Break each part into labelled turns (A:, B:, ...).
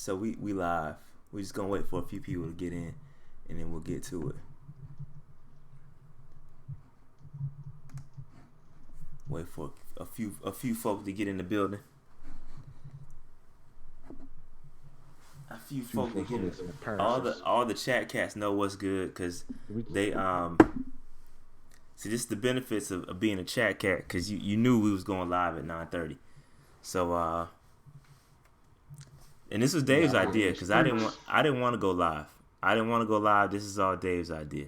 A: So we live. We just gonna wait for a few people to get in, and then we'll get to it. Wait for a few folks to get in the building. A few folks to get in. All the chat cats know what's good because they see, this is the benefits of being a chat cat, because you knew we was going live at 9:30. So and this was Dave's idea, because I didn't want to go live. I didn't want to go live. This is all Dave's idea.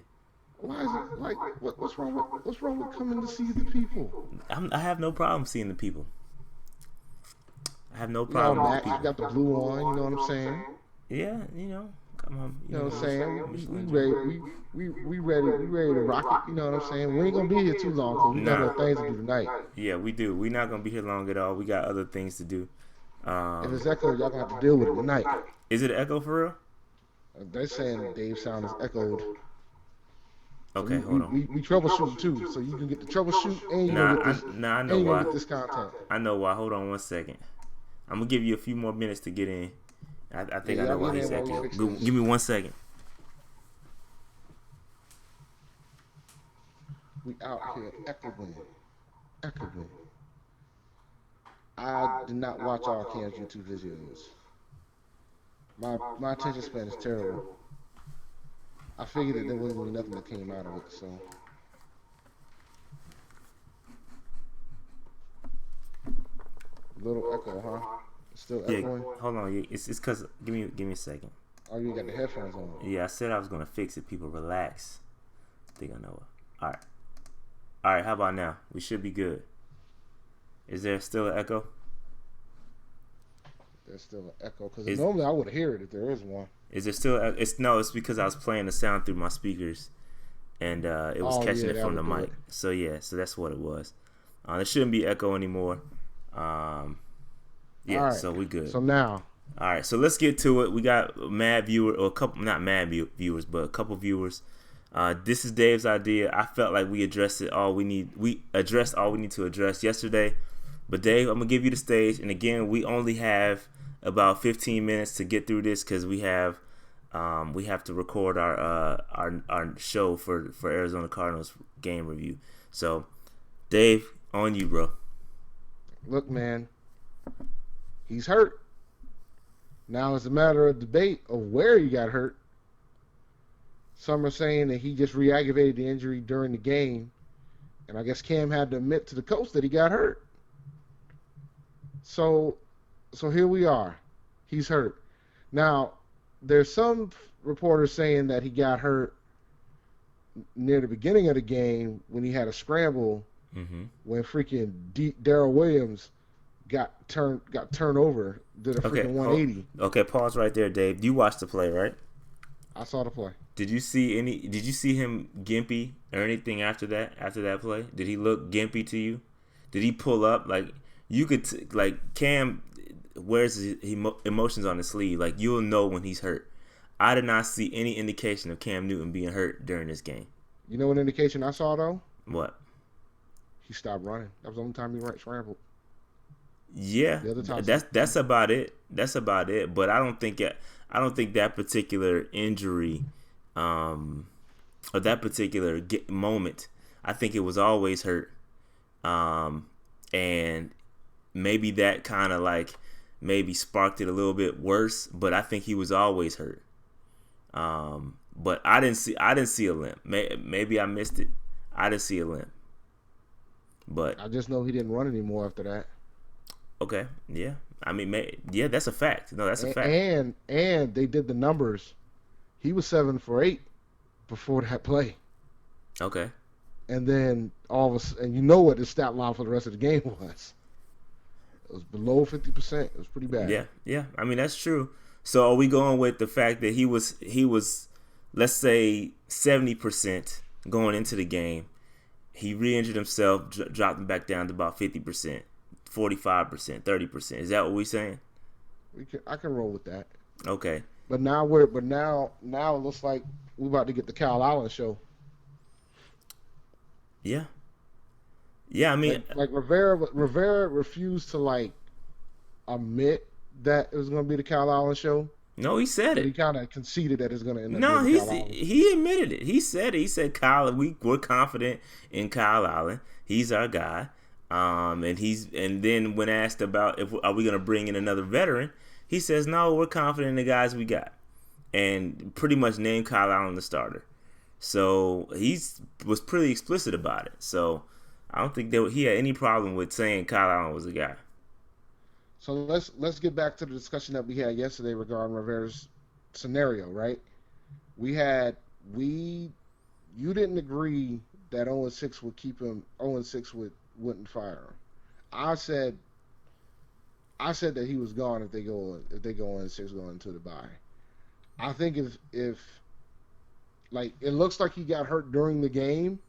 B: Why is it like what's wrong with coming to see the people?
A: I have no problem seeing the people. I have no problem with the people.
B: You got the blue on, you know what I'm saying?
A: Yeah, come on.
B: You know what I'm saying? We ready to rock it, you know what I'm saying? We ain't gonna be here too long because we got other things to do tonight.
A: Yeah, we do. We're not gonna be here long at all. We got other things to do.
B: If it's echo, y'all gonna have to deal with it tonight.
A: Is it echo for real?
B: They're saying Dave's sound is echoed.
A: Okay, hold on.
B: We troubleshoot too, so you can get the troubleshoot and you get this content.
A: I know why. Hold on one second. I'm gonna give you a few more minutes to get in. I think I know why he's echoing. Give me 1 second.
B: We out here echoing. I did not watch all Cam's YouTube videos. My attention span is terrible. I figured that there wasn't really nothing that came out of it, so. A little echo, huh? It's still echoing?
A: Yeah, hold on. It's because, give me a second.
B: Oh, you got the headphones on.
A: Yeah, I said I was going to fix it. People relax. I think I know it. All right, how about now? We should be good. Is there still an echo?
B: There's still an echo, because normally I would hear it if there is one.
A: Is there still? It's because I was playing the sound through my speakers, and it was catching it from the mic. So that's what it was. There shouldn't be echo anymore.
B: Right.
A: So we good.
B: So now.
A: All right, so let's get to it. We got a couple viewers. This is Dave's idea. I felt like we addressed all we need. We addressed all we need to address yesterday. But Dave, I'm gonna give you the stage. And again, we only have about 15 minutes to get through this because we have to record our show for Arizona Cardinals game review. So, Dave, on you, bro.
B: Look, man, he's hurt. Now it's a matter of debate of where he got hurt. Some are saying that he just re-aggravated the injury during the game, and I guess Cam had to admit to the coach that he got hurt. So here we are. He's hurt. Now, there's some reporters saying that he got hurt near the beginning of the game when he had a scramble, when freaking Darrell Williams got turned over, did a freaking 180.
A: Okay, pause right there, Dave. You watched the play, right?
B: I saw the play.
A: Did you see him gimpy or anything after that play? Did he look gimpy to you? Did he pull up? Like, you could Cam wears his emotions on his sleeve. Like, you'll know when he's hurt. I did not see any indication of Cam Newton being hurt during this game.
B: You know what indication I saw though?
A: What?
B: He stopped running. That was the only time he scrambled.
A: Yeah, that's about it. That's about it. But I don't think that particular injury, or that particular moment, I think it was always hurt, and maybe that kind of maybe sparked it a little bit worse. But I think he was always hurt. But I didn't see a limp. Maybe I missed it. I didn't see a limp. But
B: I just know he didn't run anymore after that.
A: Okay, yeah. I mean, that's a fact. No, that's a fact.
B: And they did the numbers. He was 7 for 8 before that play.
A: Okay.
B: And then all of a sudden, you know what his stat line for the rest of the game was. It was below 50%. It was pretty bad.
A: Yeah. I mean, that's true. So are we going with the fact that he was, let's say, 70% going into the game? He re-injured himself, dropped him back down to about 50%. 45%, 30%. Is that what we're saying?
B: I can roll with that.
A: Okay.
B: But now it looks like we're about to get the Kyle Allen show.
A: Yeah. Yeah, I mean,
B: like Rivera refused to admit that it was going to be the Kyle Allen show?
A: No, he said
B: But he
A: it.
B: kind of conceded that it's going to end up
A: No,
B: being the Kyle Allen.
A: he admitted it. He said it. He said Kyle. We're confident in Kyle Allen. He's our guy. And then when asked about if are we going to bring in another veteran, he says no. We're confident in the guys we got, and pretty much named Kyle Allen the starter. So was pretty explicit about it. So I don't think he had any problem with saying Kyle Allen was a guy.
B: So let's get back to the discussion that we had yesterday regarding Rivera's scenario, right? We you didn't agree that 0-6 would keep him 0-6 wouldn't fire him. I said that he was gone if they go 0-6 going into the bye. I think if like it looks like he got hurt during the game,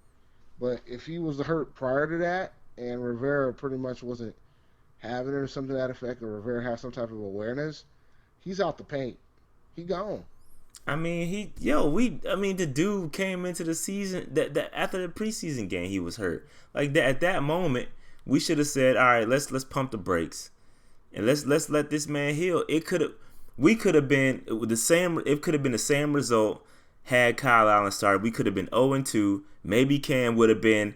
B: but if he was hurt prior to that and Rivera pretty much wasn't having it or something to that effect, or Rivera has some type of awareness, he's out the paint. He gone.
A: I mean, the dude came into the season that after the preseason game he was hurt. Like that at that moment, we should have said, all right, let's pump the brakes and let's let this man heal. It could have been the same result had Kyle Allen started. We could have been 0-2. Maybe Cam would have been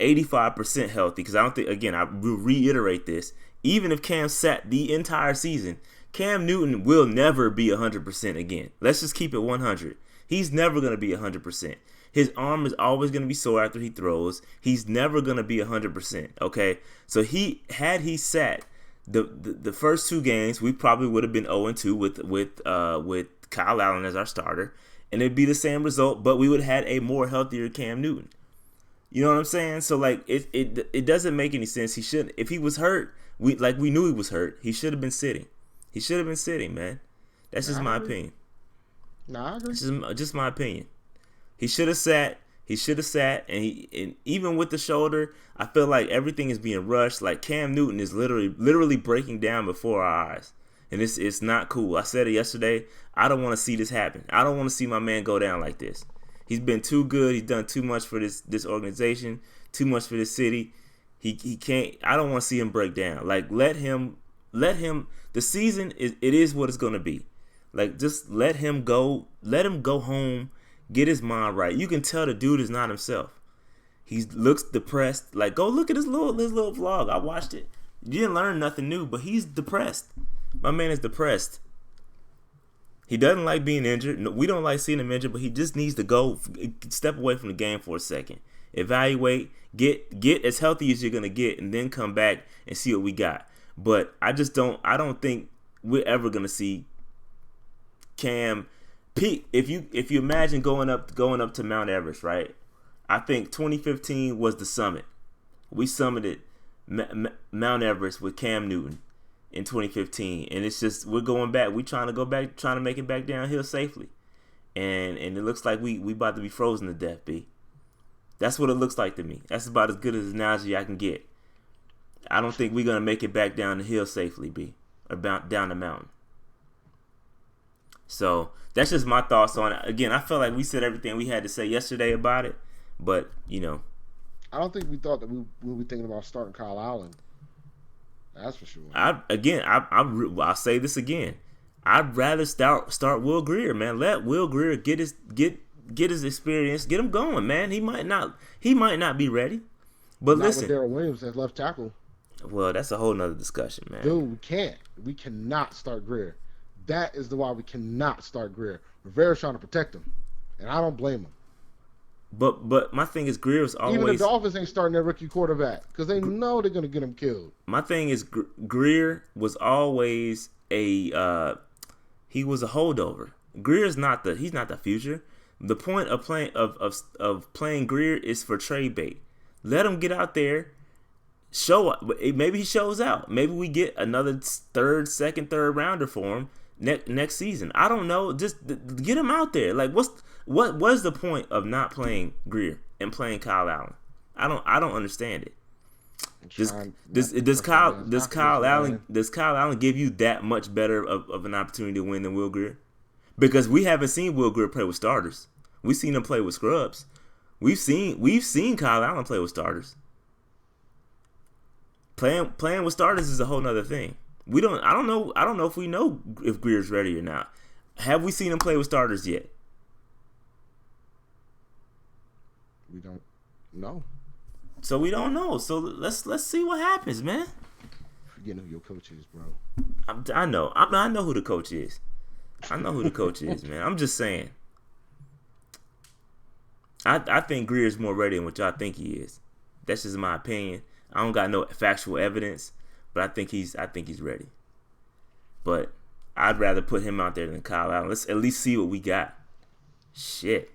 A: 85% healthy, because I don't think, again, I will reiterate this, even if Cam sat the entire season, Cam Newton will never be 100% again. Let's just keep it 100. He's never going to be 100%. His arm is always going to be sore after he throws. He's never going to be 100%, okay? So had he sat the first two games, we probably would have been 0-2 with Kyle Allen as our starter, and it'd be the same result, but we would have had a more healthier Cam Newton. You know what I'm saying? So like it doesn't make any sense. He shouldn't. If he was hurt, we knew he was hurt. He should have been sitting. He should have been sitting, man. That's just my opinion.
B: Nah, I agree.
A: Just my opinion. He should have sat. And even with the shoulder, I feel like everything is being rushed. Like Cam Newton is literally breaking down before our eyes, and it's not cool. I said it yesterday. I don't want to see this happen. I don't want to see my man go down like this. He's been too good. He's done too much for this organization, too much for this city. He can't. I don't want to see him break down. Like let him. The season is what it's gonna be. Like just let him go. Let him go home. Get his mind right. You can tell the dude is not himself. He looks depressed. Like go look at his little vlog. I watched it. You didn't learn nothing new, but he's depressed. My man is depressed. He doesn't like being injured. No, we don't like seeing him injured, but he just needs to go step away from the game for a second. Evaluate, get as healthy as you're gonna get, and then come back and see what we got. But I don't think we're ever gonna see Cam peak. If you imagine going up to Mount Everest, right? I think 2015 was the summit. We summited Mount Everest with Cam Newton in 2015, and it's just we're going back. We trying to make it back downhill safely, and it looks like we about to be frozen to death. B. That's what it looks like to me. That's about as good as an analogy I can get. I don't think we're gonna make it back down the hill safely, B, or down the mountain. So that's just my thoughts on it. Again, I felt like we said everything we had to say yesterday about it, but
B: I don't think we thought that we would be thinking about starting Kyle Allen. That's for sure.
A: I'll say this again. I'd rather start Will Grier, man. Let Will Grier get his experience, get him going, man. He might not be ready, but
B: not
A: listen,
B: with Darrell Williams as left tackle.
A: Well, that's a whole nother discussion, man.
B: Dude, we cannot start Grier. That is the why we cannot start Grier. Rivera's trying to protect him, and I don't blame him.
A: But my thing is Grier's always.
B: Even the Dolphins ain't starting their rookie quarterback because they know they're going to get him killed.
A: My thing is Grier was always he was a holdover. He's not the future. The point of playing Grier is for trade bait. Let him get out there, show up. Maybe he shows out. Maybe we get another third rounder for him next season. I don't know. Just get him out there. Like what is the point of not playing Grier and playing Kyle Allen? I don't understand it. Does Kyle Allen give you that much better of an opportunity to win than Will Grier? Because we haven't seen Will Grier play with starters. We've seen him play with scrubs. We've seen Kyle Allen play with starters. Playing with starters is a whole nother thing. I don't know. I don't know if we know if Grier's ready or not. Have we seen him play with starters yet?
B: We don't know.
A: So we don't know. So let's see what happens, man.
B: Forgetting who your coach is, bro.
A: I know. I know who the coach is. I know who the coach is, man. I'm just saying. I think Grier's more ready than what y'all think he is. That's just my opinion. I don't got no factual evidence, but I think he's ready. But I'd rather put him out there than Kyle Allen. Let's at least see what we got. Shit.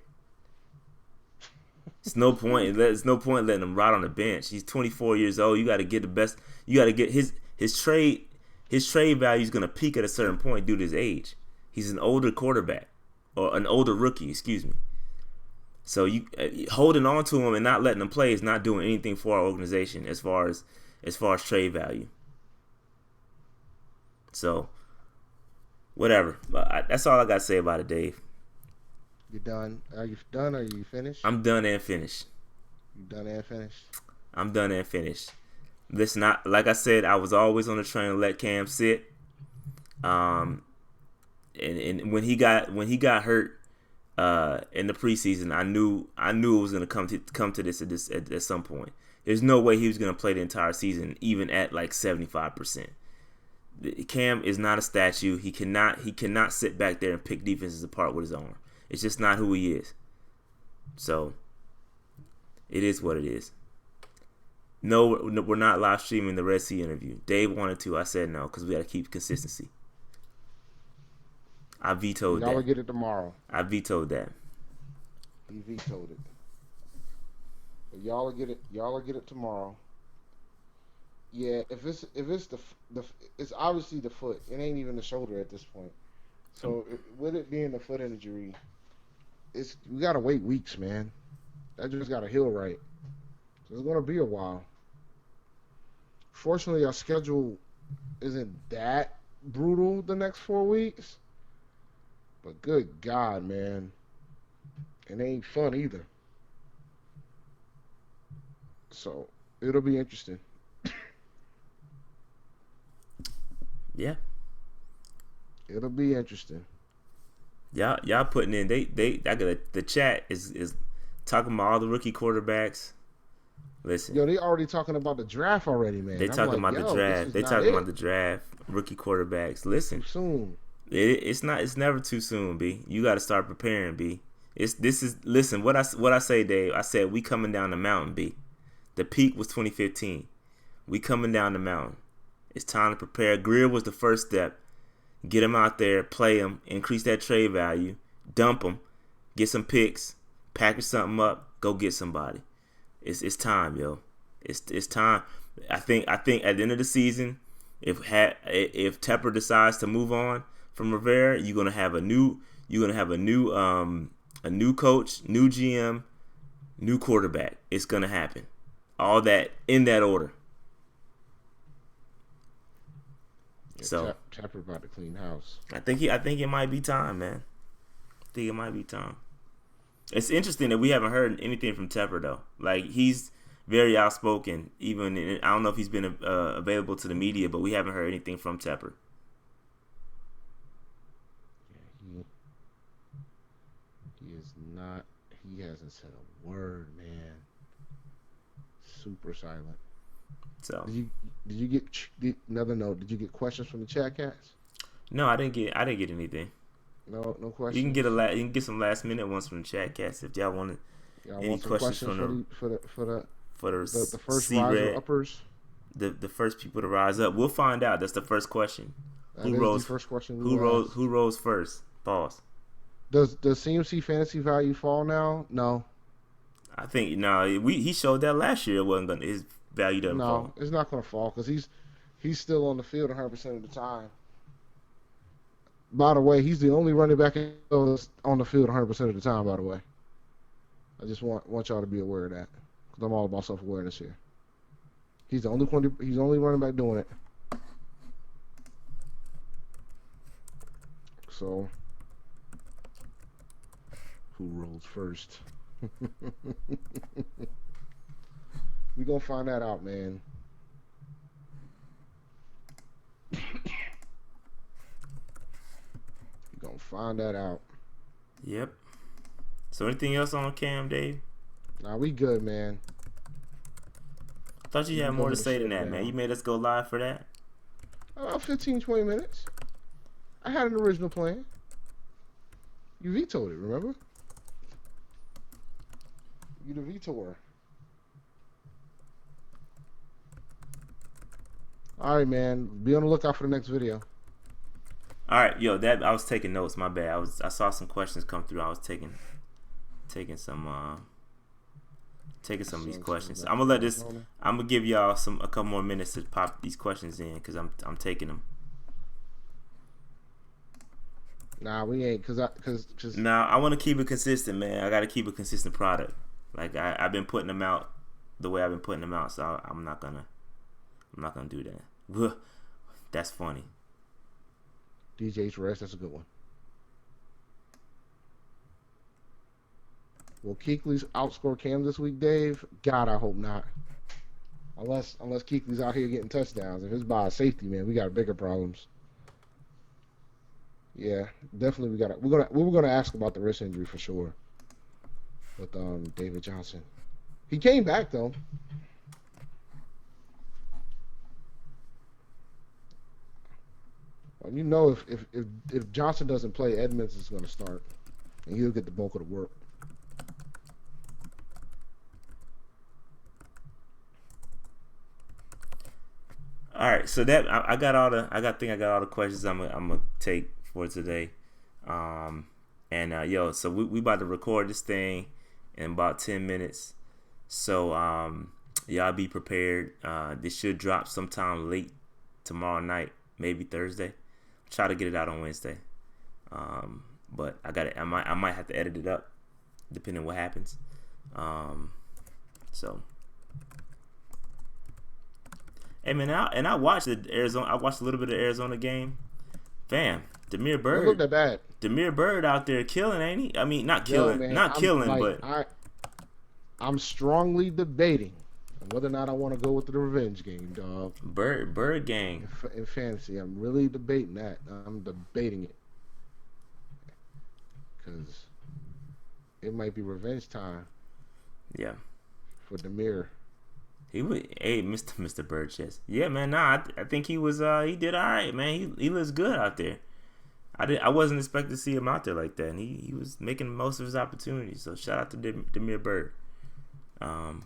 A: It's no point. There's no point letting him rot on the bench. He's 24 years old. You got to get the best. You got to get his trade. His trade value is going to peak at a certain point due to his age. He's an older quarterback or an older rookie. Excuse me. So you holding on to him and not letting him play is not doing anything for our organization as far as trade value. So whatever. But that's all I got to say about it, Dave.
B: You done? Are you done? Or are you finished?
A: I'm done and finished.
B: You done and finished?
A: I'm done and finished. Listen, like I said, I was always on the train to let Cam sit. And when he got hurt in the preseason, I knew it was gonna come to this at some point. There's no way he was gonna play the entire season, even at like 75%. Cam is not a statue. He cannot sit back there and pick defenses apart with his arm. It's just not who he is. So it is what it is. No, we're not live streaming the Red Sea interview. Dave wanted to. I said no because we got to keep consistency. I vetoed that.
B: Y'all will get it tomorrow.
A: I vetoed that.
B: He vetoed it. But y'all will get it. Y'all will get it tomorrow. Yeah, if it's the it's obviously the foot. It ain't even the shoulder at this point. So with it being the foot injury, we gotta wait weeks, man. That just gotta heal right. So it's gonna be a while. Fortunately, our schedule isn't that brutal the next 4 weeks. But good God, man, it ain't fun either. So it'll be interesting.
A: Yeah.
B: It'll be interesting.
A: Y'all putting in the chat is talking about all the rookie quarterbacks. Listen.
B: Yo, they already talking about the draft already, man.
A: They talking about the draft. They talking about the draft, rookie quarterbacks. Listen.
B: Too soon.
A: It's never too soon, B. You got to start preparing, B. Listen, what I say, Dave. I said we coming down the mountain, B. The peak was 2015. We coming down the mountain. It's time to prepare. Grier was the first step. Get him out there, play him, increase that trade value, dump him, get some picks, package something up, go get somebody. It's time, yo. It's time. I think at the end of the season, if Tepper decides to move on from Rivera, you're gonna have a new coach, new GM, new quarterback. It's gonna happen. All that in that order.
B: Yeah,
A: So
B: Tepper about to clean house.
A: I think it might be time, man. I think it might be time. It's interesting that we haven't heard anything from Tepper though. Like he's very outspoken. I don't know if he's been available to the media, but we haven't heard anything from Tepper.
B: Yeah, he is not. He hasn't said a word, man. Super silent.
A: So
B: did you get another note? Did you get questions from the chat cats?
A: No, I didn't get anything.
B: No questions.
A: You can get some last minute ones from the chat cats if y'all want any questions from
B: the first riser uppers.
A: The first people to rise up. We'll find out. That's the first question.
B: Who rose? The first question.
A: Who rose first? Pause.
B: Does CMC fantasy value fall now? No.
A: I think he showed that last year. It wasn't gonna his value doesn't fall.
B: No, it's not going to fall because he's still on the field 100% of the time. By the way, he's the only running back that's on the field 100% of the time. By the way, I just want y'all to be aware of that because I'm all about self-awareness here. He's the only running back doing it. So, who rolls first? We gonna find that out, man. You're gonna find that out.
A: Yep. So anything else on Cam, Dave?
B: Nah, we good, man.
A: I thought you
B: We
A: had
B: can go
A: more to
B: ahead and
A: say
B: shut
A: than
B: it
A: that, man.
B: down.
A: You made us go live for that.
B: About 15, 20 minutes. I had an original plan. You vetoed it, remember? You the vetoer. All right, man. Be on the lookout for the next video.
A: All right, yo, that I was taking notes. My bad. I saw some questions come through. I was taking some of these questions. I'm gonna let this. I'm gonna give y'all a couple more minutes to pop these questions in because I'm taking them.
B: Nah, we ain't cause
A: Now I want to keep it consistent, man. I got to keep a consistent product. Like I've been putting them out the way I've been putting them out, so I'm not gonna do that. That's funny.
B: DJ's rest. That's a good one. Will Kuechly's outscore Cam this week, Dave? God, I hope not. Unless Kuechly's out here getting touchdowns. If it's by safety, man, we got bigger problems. Yeah, definitely we're gonna ask about the wrist injury for sure. With David Johnson. He came back though. Well, you know if Johnson doesn't play, Edmonds is gonna start. And he'll get the bulk of the work.
A: All right, so that I got all the questions I'm gonna take for today, so we about to record this thing in about 10 minutes, so y'all be prepared. This should drop sometime late tomorrow night, maybe Thursday. Try to get it out on Wednesday, but I might have to edit it up depending on what happens, so. Hey man, I watched the Arizona. I watched a little bit of the Arizona game. Fam, Demir Bird.
B: Don't look that bad.
A: Demir Bird out there killing, ain't he? I mean, not killing,
B: man,
A: but
B: I'm strongly debating whether or not I want to go with the revenge game, dog.
A: Bird gang.
B: In fantasy, I'm really debating that. I'm debating it because it might be revenge time.
A: Yeah.
B: For Demir.
A: Mr. Bird chest. Yeah, man. Nah, I think he was. He did all right, man. He looks good out there. I wasn't expecting to see him out there like that, and he was making most of his opportunities. So shout out to Demir Bird. All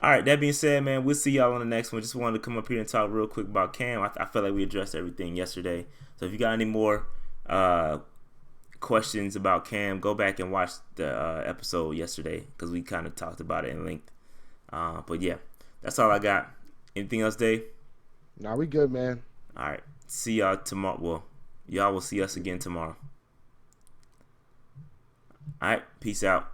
A: right. That being said, man, we'll see y'all on the next one. Just wanted to come up here and talk real quick about Cam. I felt like we addressed everything yesterday. So if you got any more questions about Cam, go back and watch the episode yesterday because we kind of talked about it in length. But yeah, that's all I got. Anything else, Dave?
B: Nah, we good, man.
A: All right. See y'all tomorrow. Well, y'all will see us again tomorrow. All right. Peace out.